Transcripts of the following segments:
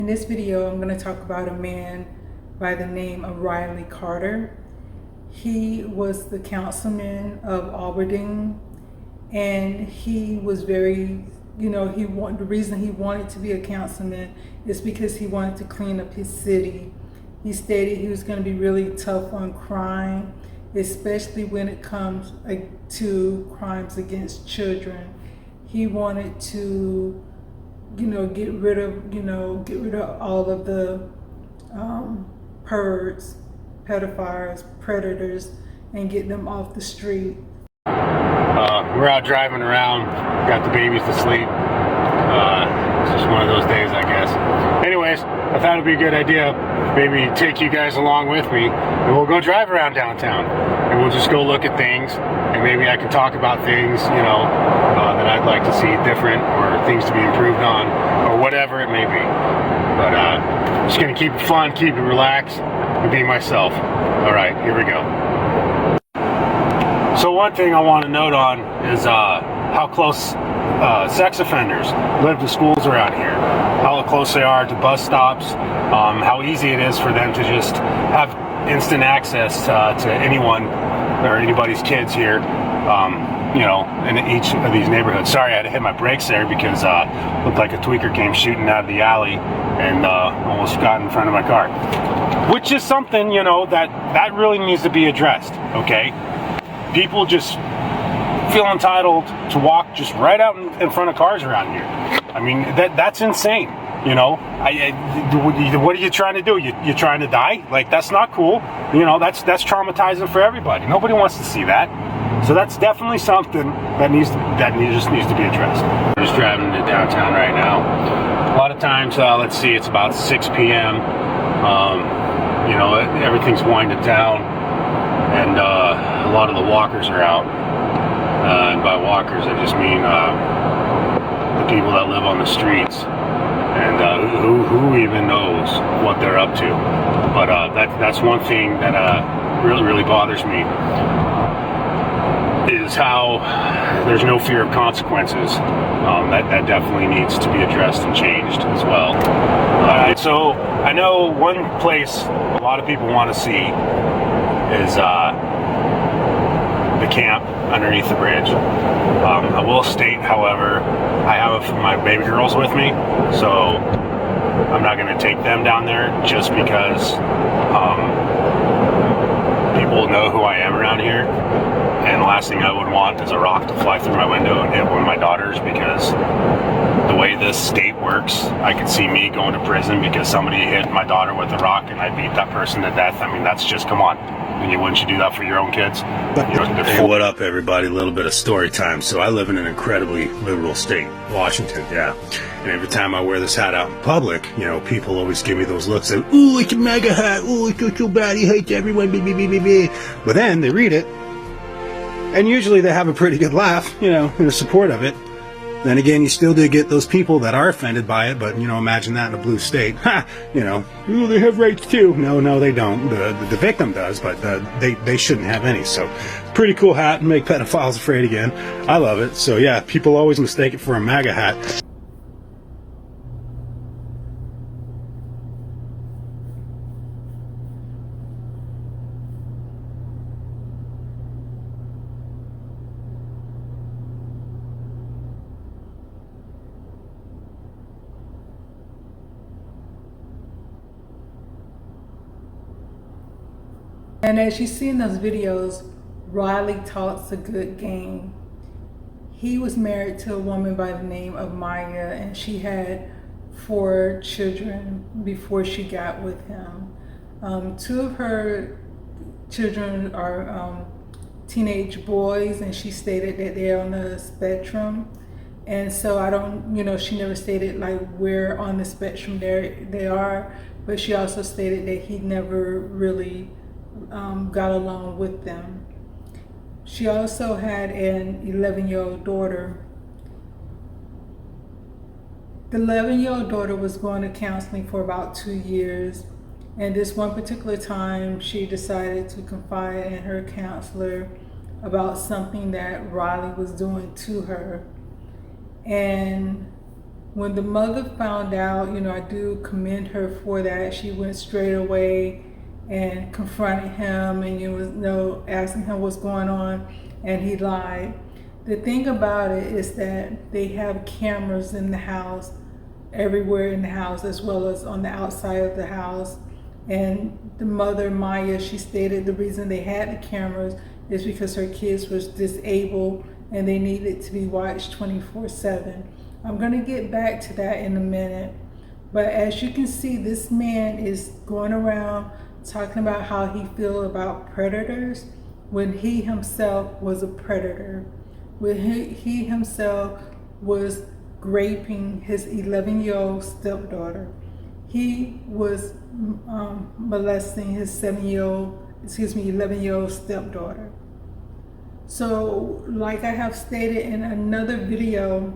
In this video, I'm going to talk about a man by the name of Riley Carter. He was the councilman of Alberding, and he was very, the reason he wanted to be a councilman is because he wanted to clean up his city. He stated he was going to be really tough on crime, especially when it comes to crimes against children. He wanted to get rid of all of the perverts, pedophiles, predators, and get them off the street. We're out driving around, got the babies to sleep. It's just one of those days, I guess. Anyways, I thought it'd be a good idea, maybe take you guys along with me, and we'll go drive around downtown, and we'll just go look at things, and maybe I can talk about things, that I'd like to see different, or things to be improved on, or whatever it may be. But just gonna keep it fun, keep it relaxed, and be myself. All right, here we go. So one thing I want to note on is how close sex offenders live to schools around here, how close they are to bus stops, how easy it is for them to just have instant access to anyone or anybody's kids here, in each of these neighborhoods. Sorry, I had to hit my brakes there because looked like a tweaker came shooting out of the alley and almost got in front of my car. Which is something, that really needs to be addressed, okay? People just feel entitled to walk just right out in front of cars around here. I mean, that's insane. What are you trying to do? You're trying to die? Like, that's not cool. That's traumatizing for everybody. Nobody wants to see that. So that's definitely something that just needs to be addressed. I'm just driving to downtown right now. A lot of times, let's see, it's about 6 p.m. Everything's winding down, and a lot of the walkers are out. And by walkers, I just mean the people that live on the streets, and who even knows what they're up to. But that's one thing that really bothers me, is how there's no fear of consequences. That definitely needs to be addressed and changed as well. Alright, so I know one place a lot of people want to see is the camp underneath the bridge. I will state, however, I have my baby girls with me, so I'm not going to take them down there just because people know who I am around here, and the last thing I would want is a rock to fly through my window and hit one of my daughters, because the way this state works, I could see me going to prison because somebody hit my daughter with a rock and I beat that person to death. I mean, that's just, come on. Wouldn't you do that for your own kids? Hey, what up, everybody? A little bit of story time. So I live in an incredibly liberal state, Washington, yeah. And every time I wear this hat out in public, people always give me those looks of, ooh, it's a MAGA hat, ooh, it's so bad, he hates everyone, But then they read it, and usually they have a pretty good laugh, in support of it. Then again, you still do get those people that are offended by it, but, imagine that in a blue state. Ooh, they have rights too. No, they don't. The victim does, but they shouldn't have any. So, pretty cool hat, and make pedophiles afraid again. I love it. So, yeah, people always mistake it for a MAGA hat. And as you see in those videos, Riley talks a good game. He was married to a woman by the name of Maya, and she had 4 children before she got with him. 2 of her children are teenage boys, and she stated that they're on the spectrum. And so she never stated like where on the spectrum they are, but she also stated that he never really got along with them. She also had an 11-year-old daughter. The 11-year-old daughter was going to counseling for about 2 years, and this one particular time she decided to confide in her counselor about something that Riley was doing to her. And When the mother found out, I do commend her for that. She went straight away and confronted him, and asking him what's going on, and he lied. The thing about it is that they have cameras in the house, everywhere in the house, as well as on the outside of the house. And the mother, Maya, she stated the reason they had the cameras is because her kids was disabled and they needed to be watched 24/7. I'm going to get back to that in a minute. But as you can see, this man is going around talking about how he feels about predators when he himself was a predator. When he himself was raping his 11-year-old stepdaughter. He was molesting his 11-year-old stepdaughter. So, like I have stated in another video,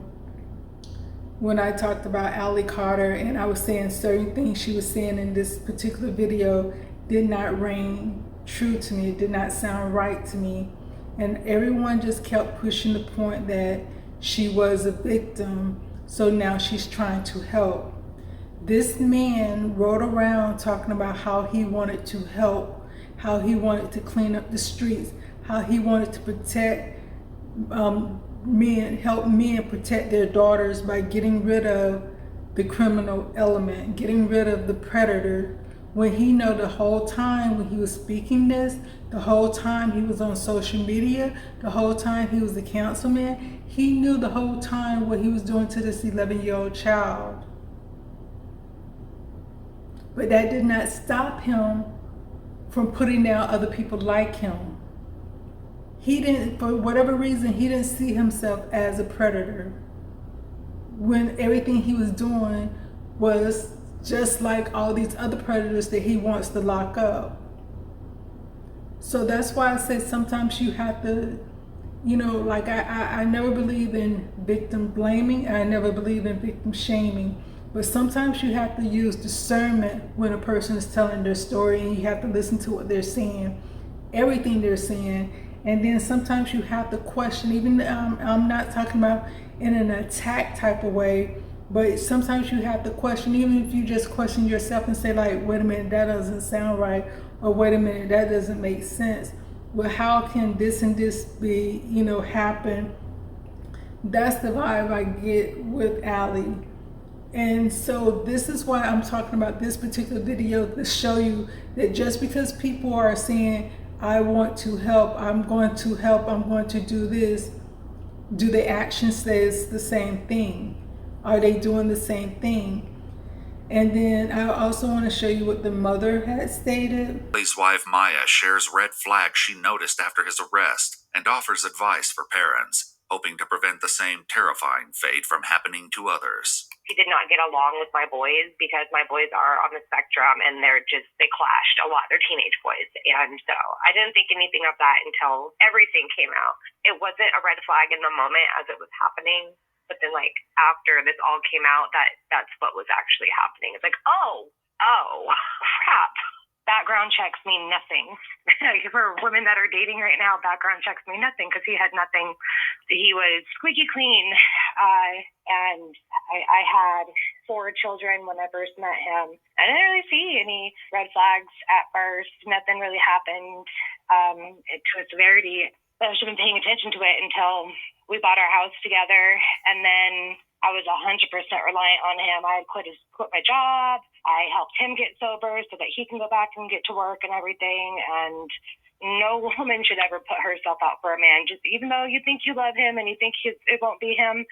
when I talked about Allie Carter, and I was saying certain things she was saying in this particular video did not ring true to me. It did not sound right to me. And everyone just kept pushing the point that she was a victim, so now she's trying to help. This man rode around talking about how he wanted to help, how he wanted to clean up the streets, how he wanted to protect men, help men protect their daughters by getting rid of the criminal element, getting rid of the predator, when he know the whole time when he was speaking this, the whole time he was on social media, the whole time he was a councilman, he knew the whole time what he was doing to this 11-year-old child. But that did not stop him from putting down other people like him. He didn't, for whatever reason, he didn't see himself as a predator when everything he was doing was just like all these other predators that he wants to lock up. So that's why I say sometimes you have to, like I never believe in victim blaming, and I never believe in victim shaming. But sometimes you have to use discernment when a person is telling their story, and you have to listen to what they're saying, everything they're saying. And then sometimes you have to question, even I'm not talking about in an attack type of way, but sometimes you have to question, even if you just question yourself and say like, wait a minute, that doesn't sound right, or wait a minute, that doesn't make sense. Well, how can this and this be, happen? That's the vibe I get with Allie. And so this is why I'm talking about this particular video, to show you that just because people are saying, I want to help, I'm going to help, I'm going to do this, do the action says the same thing? Are they doing the same thing? And then I also want to show you what the mother had stated. His wife Maya shares red flags she noticed after his arrest and offers advice for parents, hoping to prevent the same terrifying fate from happening to others. He did not get along with my boys because my boys are on the spectrum and they clashed a lot. They're teenage boys. And so I didn't think anything of that until everything came out. It wasn't a red flag in the moment as it was happening. But then after this all came out, that's what was actually happening. It's like, oh, crap. Background checks mean nothing. For women that are dating right now, background checks mean nothing because he had nothing. He was squeaky clean. And I had 4 children when I first met him. I didn't really see any red flags at first. Nothing really happened to a severity. I should have been paying attention to it until we bought our house together. And then I was 100% reliant on him. I had quit my job. I helped him get sober so that he can go back and get to work and everything. And no woman should ever put herself out for a man. Just even though you think you love him and you think it won't be him,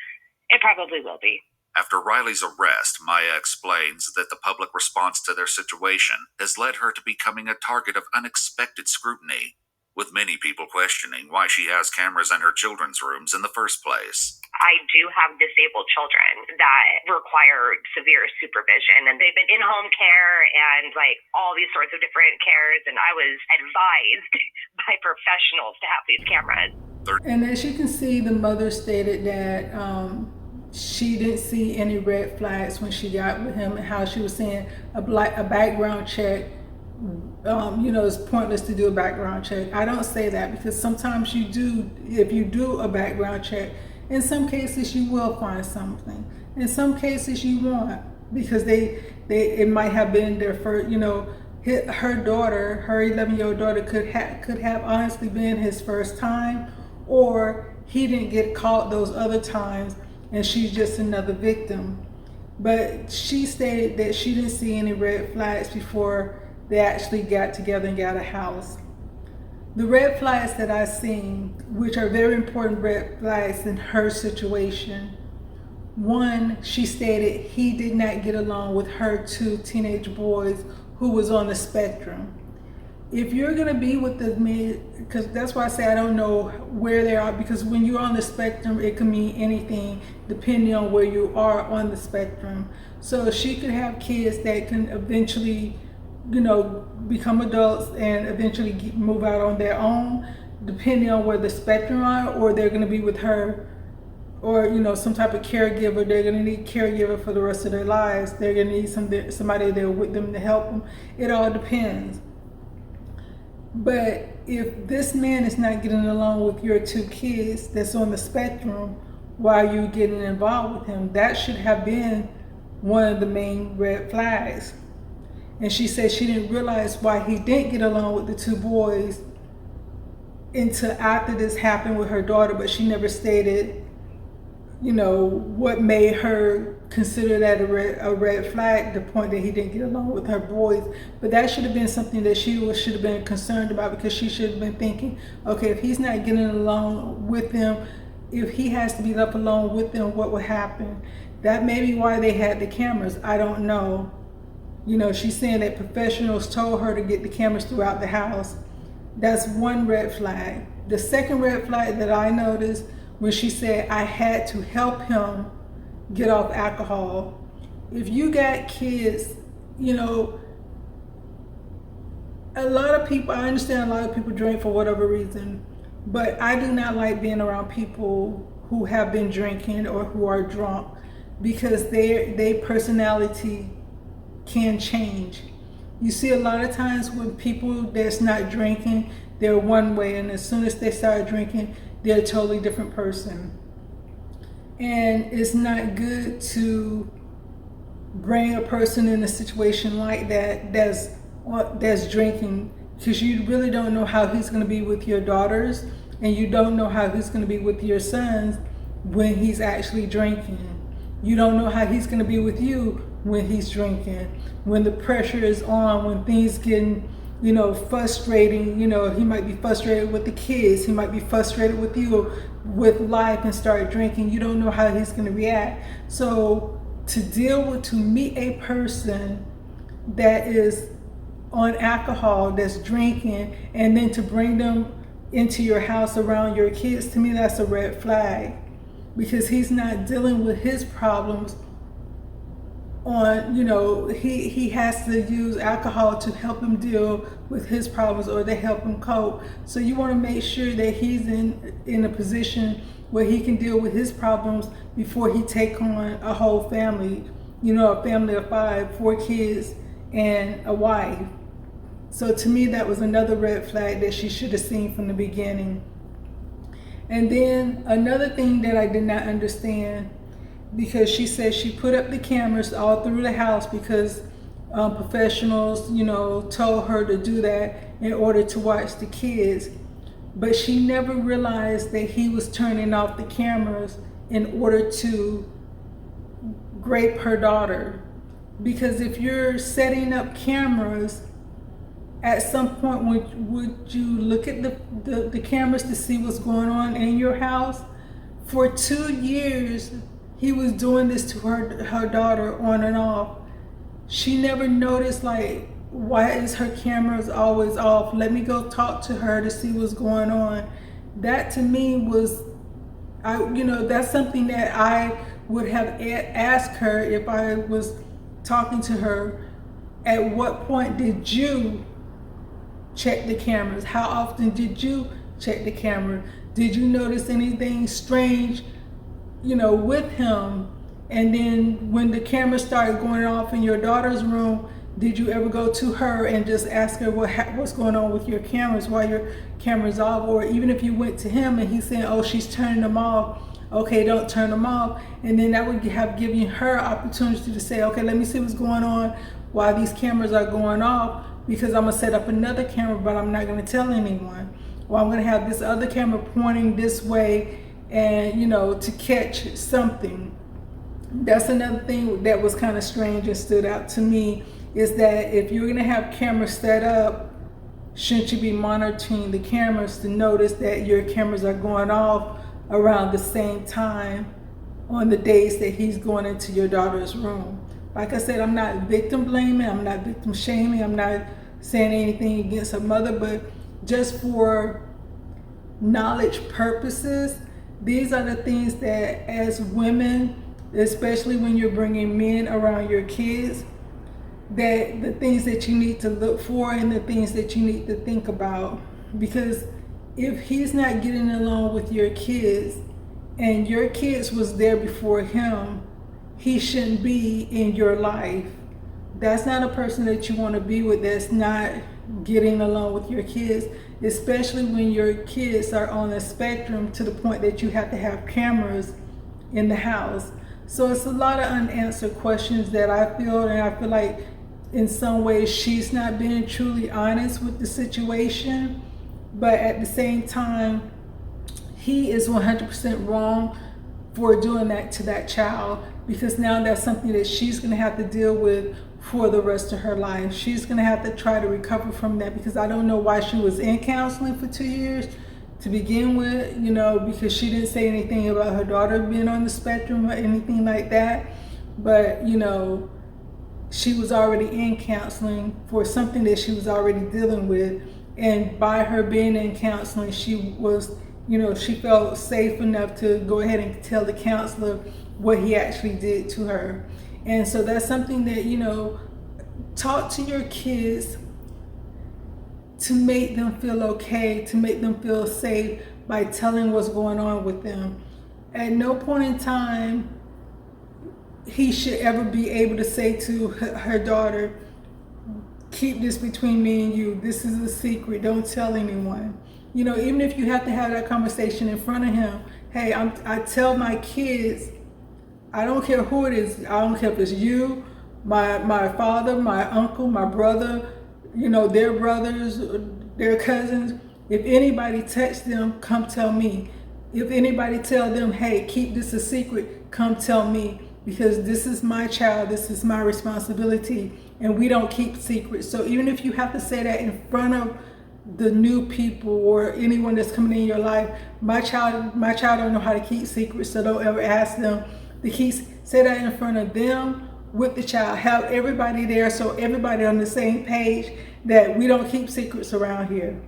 it probably will be. After Riley's arrest, Maya explains that the public response to their situation has led her to becoming a target of unexpected scrutiny, with many people questioning why she has cameras in her children's rooms in the first place. I do have disabled children that require severe supervision, and they've been in home care and all these sorts of different cares, and I was advised by professionals to have these cameras. And as you can see, the mother stated that she didn't see any red flags when she got with him, and how she was saying a background check, it's pointless to do a background check. I don't say that, because sometimes if you do a background check, in some cases you will find something. In some cases you want, because it might have been their first, her daughter, her 11-year-old daughter could have honestly been his first time, or he didn't get caught those other times and she's just another victim. But she stated that she didn't see any red flags before they actually got together and got a house. The red flags that I've seen, which are very important red flags in her situation. One, she stated he did not get along with her 2 teenage boys who was on the spectrum. If you're gonna be with the men, because that's why I say I don't know where they are, because when you're on the spectrum, it can mean anything depending on where you are on the spectrum. So she could have kids that can eventually, become adults and eventually move out on their own, depending on where the spectrum are, or they're gonna be with her, or some type of caregiver. They're gonna need caregiver for the rest of their lives. They're gonna need somebody there with them to help them. It all depends. But if this man is not getting along with your 2 kids that's on the spectrum while you're getting involved with him, that should have been one of the main red flags. And she said she didn't realize why he didn't get along with the 2 boys until after this happened with her daughter, but she never stated, what made her consider that a red flag, the point that he didn't get along with her boys. But that should have been something that she should have been concerned about, because she should have been thinking, okay, if he's not getting along with them, if he has to be left alone with them, what would happen? That may be why they had the cameras. I don't know. She's saying that professionals told her to get the cameras throughout the house. That's one red flag. The second red flag that I noticed, when she said, I had to help him get off alcohol. If you got kids, a lot of people, I understand a lot of people drink for whatever reason, but I do not like being around people who have been drinking or who are drunk, because their personality can change. You see a lot of times when people that's not drinking, they're one way, and as soon as they start drinking, they're a totally different person. And it's not good to bring a person in a situation like that's drinking, because you really don't know how he's going to be with your daughters, and you don't know how he's going to be with your sons when he's actually drinking. You don't know how he's going to be with you when he's drinking, when the pressure is on, when things getting frustrating. He might be frustrated with the kids, he might be frustrated with you, with life, and start drinking. You don't know how he's going to react. So to meet a person that is on alcohol, that's drinking, and then to bring them into your house around your kids, to me that's a red flag, because he's not dealing with his problems on, he has to use alcohol to help him deal with his problems, or to help him cope. So you want to make sure that he's in a position where he can deal with his problems before he take on a whole family, a family of 5, 4 kids and a wife. So to me, that was another red flag that she should have seen from the beginning. And then another thing that I did not understand, because she said she put up the cameras all through the house because professionals, told her to do that in order to watch the kids. But she never realized that he was turning off the cameras in order to grape her daughter. Because if you're setting up cameras, at some point would you look at the cameras to see what's going on in your house? For 2 years, he was doing this to her daughter on and off. She never noticed, why is her cameras always off? Let me go talk to her to see what's going on. That to me was, that's something that I would have asked her if I was talking to her. At what point did you check the cameras? How often did you check the camera? Did you notice anything strange, with him? And then when the camera started going off in your daughter's room, did you ever go to her and just ask her what's going on with your cameras, why your camera's off? Or even if you went to him and he's saying, oh, she's turning them off, okay, don't turn them off. And then that would have given her opportunity to say, okay, let me see what's going on while these cameras are going off, because I'm gonna set up another camera, but I'm not gonna tell anyone. Or I'm gonna have this other camera pointing this way, and to catch something. That's another thing that was kind of strange and stood out to me, is that if you're gonna have cameras set up, shouldn't you be monitoring the cameras to notice that your cameras are going off around the same time on the days that he's going into your daughter's room? Like I said, I'm not victim blaming, I'm not victim shaming, I'm not saying anything against her mother, but just for knowledge purposes, these are the things that as women, especially when you're bringing men around your kids, that the things that you need to look for and the things that you need to think about. Because if he's not getting along with your kids and your kids was there before him, he shouldn't be in your life. That's not a person that you want to be with, that's not getting along with your kids, especially when your kids are on the spectrum to the point that you have to have cameras in the house. So it's a lot of unanswered questions that I feel, and I feel like in some ways she's not being truly honest with the situation, but at the same time, he is 100% wrong for doing that to that child, because now that's something that she's going to have to deal with for the rest of her life. She's going to have to try to recover from that, because I don't know why she was in counseling for 2 years to begin with, because she didn't say anything about her daughter being on the spectrum or anything like that. But, she was already in counseling for something that she was already dealing with. And by her being in counseling, she was, she felt safe enough to go ahead and tell the counselor what he actually did to her. And so that's something that, talk to your kids to make them feel okay, to make them feel safe by telling what's going on with them. At no point in time he should ever be able to say to her daughter, keep this between me and you. This is a secret. Don't tell anyone. Even if you have to have that conversation in front of him. Hey, I tell my kids, I don't care who it is. I don't care if it's you, my father, my uncle, my brother, their brothers, their cousins. If anybody texts them, come tell me. If anybody tell them, hey, keep this a secret, come tell me. Because this is my child, this is my responsibility, and we don't keep secrets. So even if you have to say that in front of the new people or anyone that's coming in your life, my child don't know how to keep secrets, so don't ever ask them to say that in front of them with the child. Have everybody there, so everybody on the same page that we don't keep secrets around here.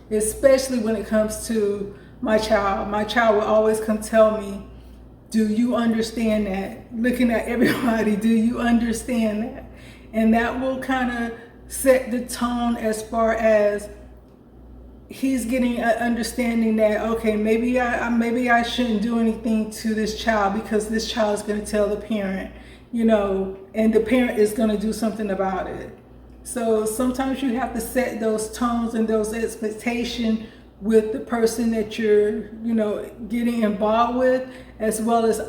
Especially when it comes to my child. My child will always come tell me, do you understand that? Looking at everybody, do you understand that? And that will kind of set the tone as far as he's getting an understanding that, okay, maybe I shouldn't do anything to this child, because this child is going to tell the parent, and the parent is going to do something about it. So sometimes you have to set those tones and those expectations with the person that you're, getting involved with, as well as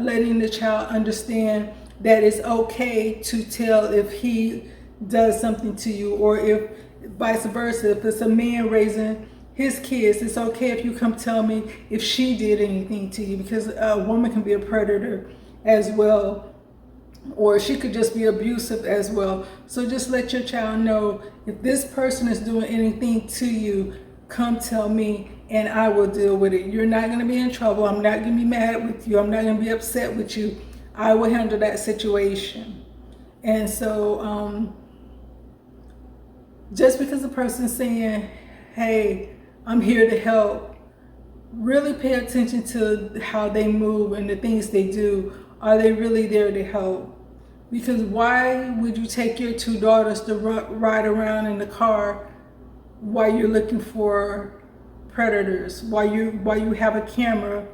letting the child understand that it's okay to tell if he does something to you, or if vice versa, if it's a man raising his kids, it's okay if you come tell me if she did anything to you, because a woman can be a predator as well, or she could just be abusive as well. So just let your child know, if this person is doing anything to you, come tell me and I will deal with it. You're not going to be in trouble. I'm not going to be mad with you. I'm not going to be upset with you. I will handle that situation. And so just because the person's saying, hey, I'm here to help, really pay attention to how they move and the things they do. Are they really there to help? Because why would you take your two daughters to ride around in the car while you're looking for predators, while you have a camera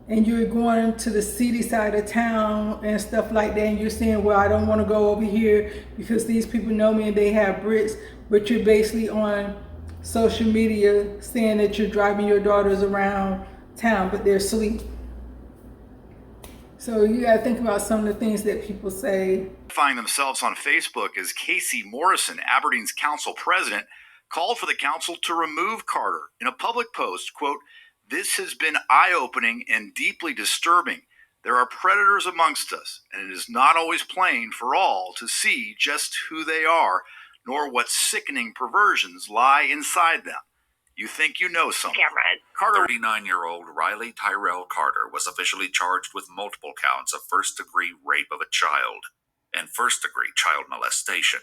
and you're going to the seedy side of town and stuff like that, and you're saying, well, I don't want to go over here because these people know me and they have bricks, but you're basically on social media saying that you're driving your daughters around town, but they're asleep. So you gotta think about some of the things that people say. Identifying themselves on Facebook as Casey Morrison, Aberdeen's council president, called for the council to remove Carter. In a public post, quote, "This has been eye-opening and deeply disturbing. There are predators amongst us, and it is not always plain for all to see just who they are, nor what sickening perversions lie inside them. You think you know something." Cameras. Carter, 39-year-old Riley Tyrell Carter was officially charged with multiple counts of first-degree rape of a child and first-degree child molestation.